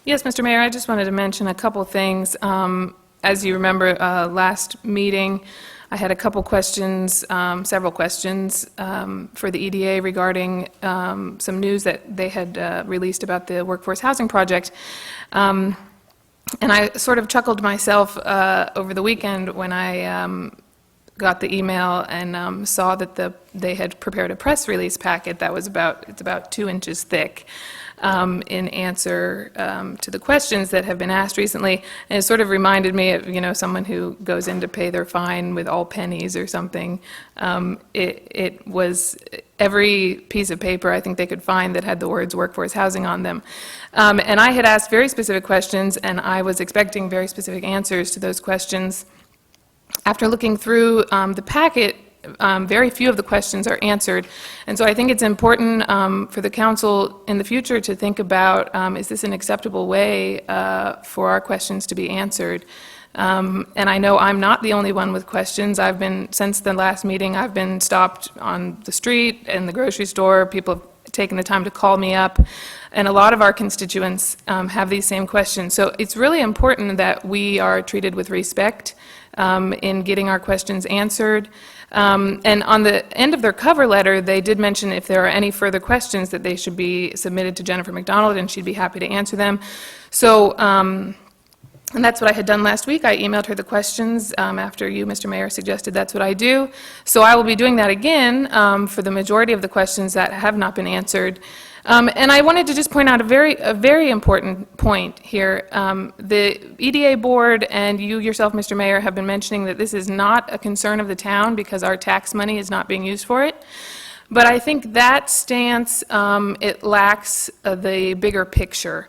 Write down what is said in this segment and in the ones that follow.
Yes, Mr. Mayor, I just wanted to mention a couple things. As you remember, last meeting, I had a couple questions, several questions for the EDA regarding some news that they had released about the workforce housing project. And I sort of chuckled myself over the weekend when I got the email and saw that they had prepared a press release packet that was about 2 inches thick. In answer to the questions that have been asked recently, and it sort of reminded me of, someone who goes in to pay their fine with all pennies or something. It was every piece of paper I think they could find that had the words workforce housing on them. And I had asked very specific questions, and I was expecting very specific answers to those questions. After looking through the packet, very few of the questions are answered. And so I think it's important for the council in the future to think about, is this an acceptable way for our questions to be answered? And I know I'm not the only one with questions. Since the last meeting, I've been stopped on the street, in the grocery store. People have taken the time to call me up. And a lot of our constituents have these same questions. So it's really important that we are treated with respect in getting our questions answered. And on the end of their cover letter, they did mention if there are any further questions that they should be submitted to Jennifer McDonald, and she'd be happy to answer them. So, and that's what I had done last week. I emailed her the questions after you, Mr. Mayor, suggested that's what I do. So I will be doing that again for the majority of the questions that have not been answered. And I wanted to just point out a very important point here. The EDA board and you yourself, Mr. Mayor, have been mentioning that this is not a concern of the town because our tax money is not being used for it. But I think that stance, it lacks the bigger picture.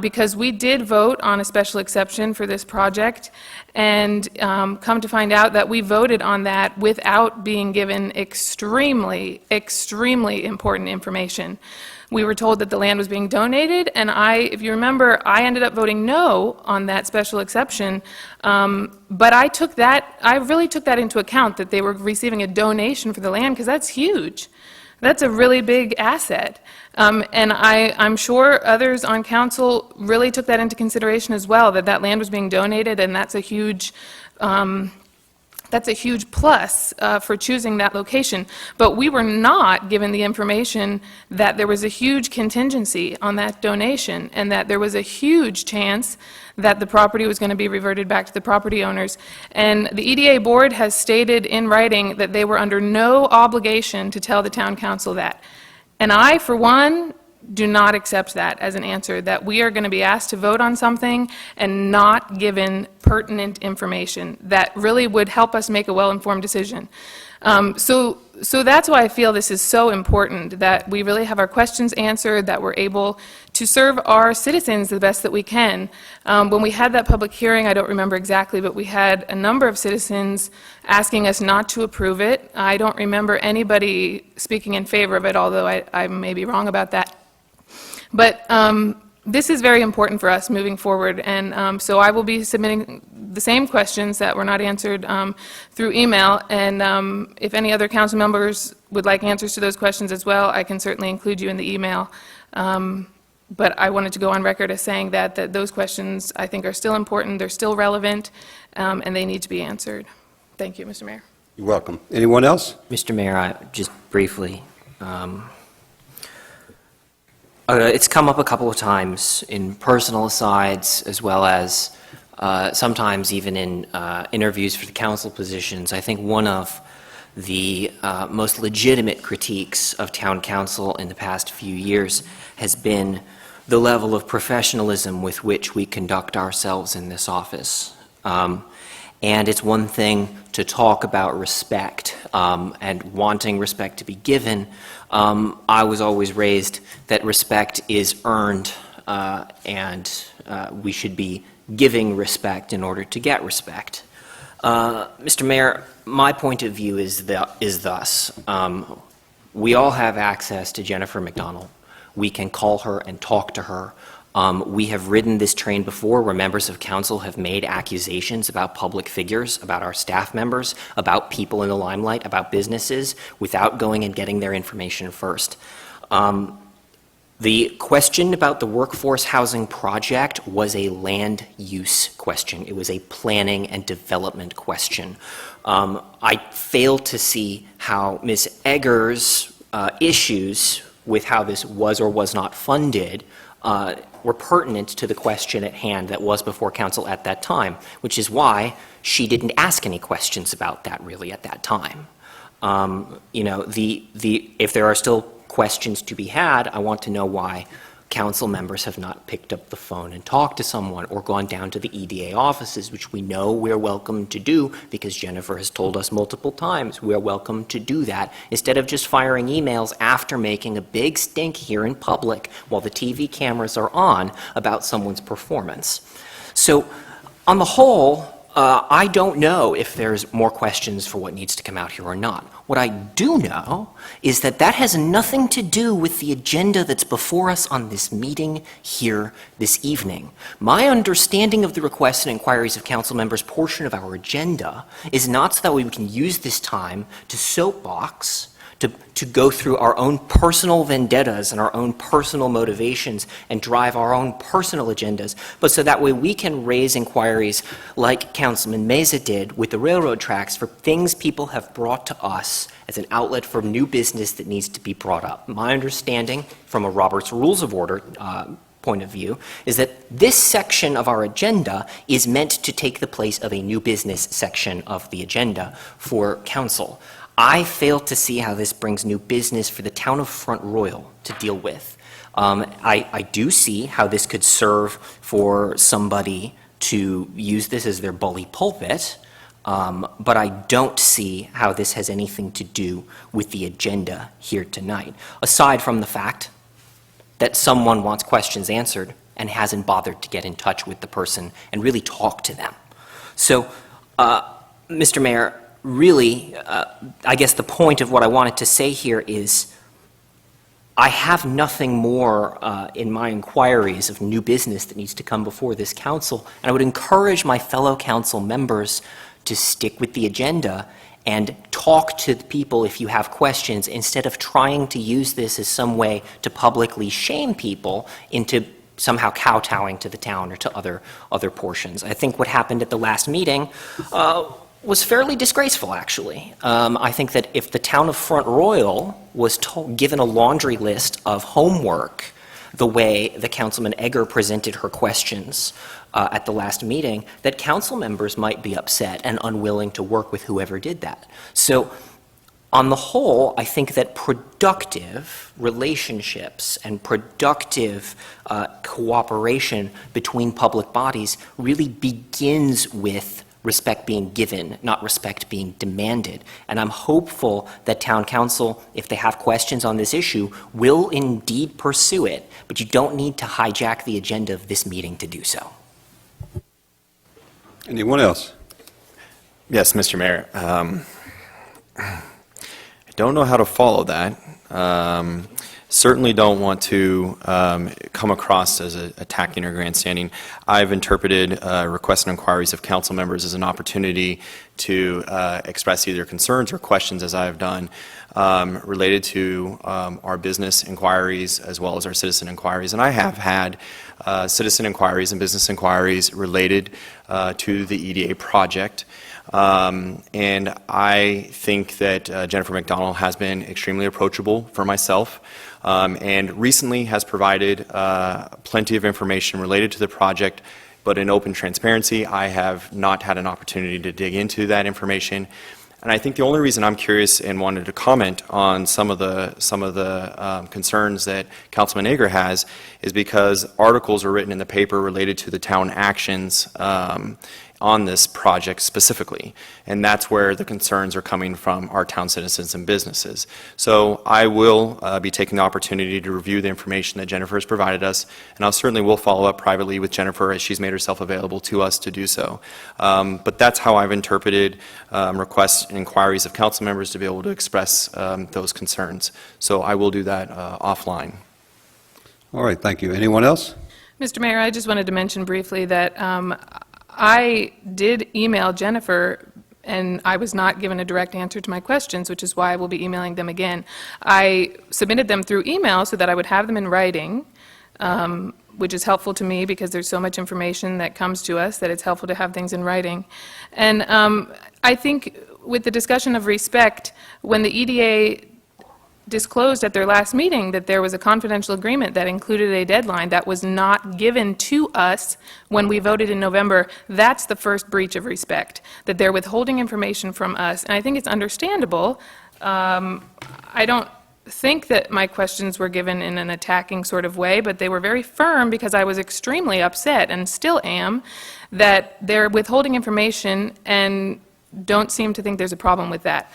Because we did vote on a special exception for this project, and come to find out that we voted on that without being given extremely important information. We were told that the land was being donated, and if you remember, I ended up voting no on that special exception, but I really took that into account, that they were receiving a donation for the land, because that's huge. That's a really big asset. And I'm sure others on council really took that into consideration as well, that land was being donated, and that's a huge plus for choosing that location. But we were not given the information that there was a huge contingency on that donation, and that there was a huge chance that the property was going to be reverted back to the property owners. And the EDA board has stated in writing that they were under no obligation to tell the town council that. And I, for one, do not accept that as an answer, that we are going to be asked to vote on something and not given pertinent information that really would help us make a well-informed decision. So that's why I feel this is so important, that we really have our questions answered, that we're able to serve our citizens the best that we can. When we had that public hearing, I don't remember exactly, but we had a number of citizens asking us not to approve it. I don't remember anybody speaking in favor of it, although I may be wrong about that. But this is very important for us moving forward, and so I will be submitting the same questions that were not answered through email, and if any other council members would like answers to those questions as well, I can certainly include you in the email. But I wanted to go on record as saying that those questions, I think, are still important, they're still relevant, and they need to be answered. Thank you, Mr. Mayor. You're welcome. Anyone else? Mr. Mayor, just briefly, it's come up a couple of times in personal asides, as well as sometimes even in interviews for the council positions. I think one of the most legitimate critiques of town council in the past few years has been the level of professionalism with which we conduct ourselves in this office. And it's one thing to talk about respect and wanting respect to be given. I was always raised that respect is earned, and we should be giving respect in order to get respect. Mr. Mayor, my point of view is thus. We all have access to Jennifer McDonald. We can call her and talk to her. We have ridden this train before where members of council have made accusations about public figures, about our staff members, about people in the limelight, about businesses, without going and getting their information first. The question about the workforce housing project was a land use question. It was a planning and development question. I failed to see how Ms. Egger's issues with how this was or was not funded were pertinent to the question at hand that was before council at that time, which is why she didn't ask any questions about that really at that time. If there are still questions to be had, I want to know why council members have not picked up the phone and talked to someone or gone down to the EDA offices, which we know we're welcome to do because Jennifer has told us multiple times we're welcome to do that, instead of just firing emails after making a big stink here in public while the TV cameras are on about someone's performance. So on the whole, I don't know if there's more questions for what needs to come out here or not. What I do know is that that has nothing to do with the agenda that's before us on this meeting here this evening. My understanding of the requests and inquiries of council members portion of our agenda is not so that we can use this time to soapbox, to go through our own personal vendettas and our own personal motivations and drive our own personal agendas, but so that way we can raise inquiries like Councilman Meza did with the railroad tracks for things people have brought to us as an outlet for new business that needs to be brought up. My understanding from a Robert's Rules of Order point of view is that this section of our agenda is meant to take the place of a new business section of the agenda for council. I fail to see how this brings new business for the town of Front Royal to deal with. I do see how this could serve for somebody to use this as their bully pulpit, but I don't see how this has anything to do with the agenda here tonight, aside from the fact that someone wants questions answered and hasn't bothered to get in touch with the person and really talk to them. So, Mr. Mayor, really, I guess the point of what I wanted to say here is I have nothing more in my inquiries of new business that needs to come before this council, and I would encourage my fellow council members to stick with the agenda and talk to the people if you have questions, instead of trying to use this as some way to publicly shame people into somehow kowtowing to the town or to other portions. I think what happened at the last meeting was fairly disgraceful, actually. I think that if the town of Front Royal was given a laundry list of homework the way that Councilman Egger presented her questions at the last meeting, that council members might be upset and unwilling to work with whoever did that. So on the whole, I think that productive relationships and productive cooperation between public bodies really begins with respect being given, not respect being demanded. And I'm hopeful that town council, if they have questions on this issue, will indeed pursue it, but you don't need to hijack the agenda of this meeting to do so. Anyone else? Yes, Mr. Mayor. I don't know how to follow that. Certainly don't want to come across as attacking or grandstanding. I've interpreted requests and inquiries of council members as an opportunity to express either concerns or questions, as I have done, related to our business inquiries as well as our citizen inquiries. And I have had citizen inquiries and business inquiries related to the EDA project. And I think that Jennifer McDonald has been extremely approachable for myself, and recently has provided plenty of information related to the project, but in open transparency, I have not had an opportunity to dig into that information. And I think the only reason I'm curious and wanted to comment on some of the concerns that Councilman Egger has is because articles are written in the paper related to the town actions on this project specifically, and that's where the concerns are coming from our town citizens and businesses. So I will be taking the opportunity to review the information that Jennifer has provided us, and I'll certainly will follow up privately with Jennifer as she's made herself available to us to do so. But that's how I've interpreted requests and inquiries of council members to be able to express those concerns. So I will do that offline. All right, thank you. Anyone else? Mr. Mayor, I just wanted to mention briefly that I did email Jennifer and I was not given a direct answer to my questions, which is why I will be emailing them again. I submitted them through email so that I would have them in writing, which is helpful to me because there's so much information that comes to us that it's helpful to have things in writing. And I think with the discussion of respect, when the EDA disclosed at their last meeting that there was a confidential agreement that included a deadline that was not given to us when we voted in November, that's the first breach of respect, that they're withholding information from us. And I think it's understandable. I don't think that my questions were given in an attacking sort of way, but they were very firm because I was extremely upset, and still am, that they're withholding information and don't seem to think there's a problem with that.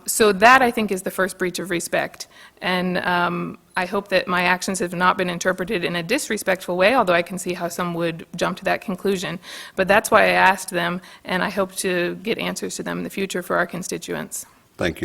So that, I think, is the first breach of respect. And I hope that my actions have not been interpreted in a disrespectful way, although I can see how some would jump to that conclusion. But that's why I asked them, and I hope to get answers to them in the future for our constituents. Thank you.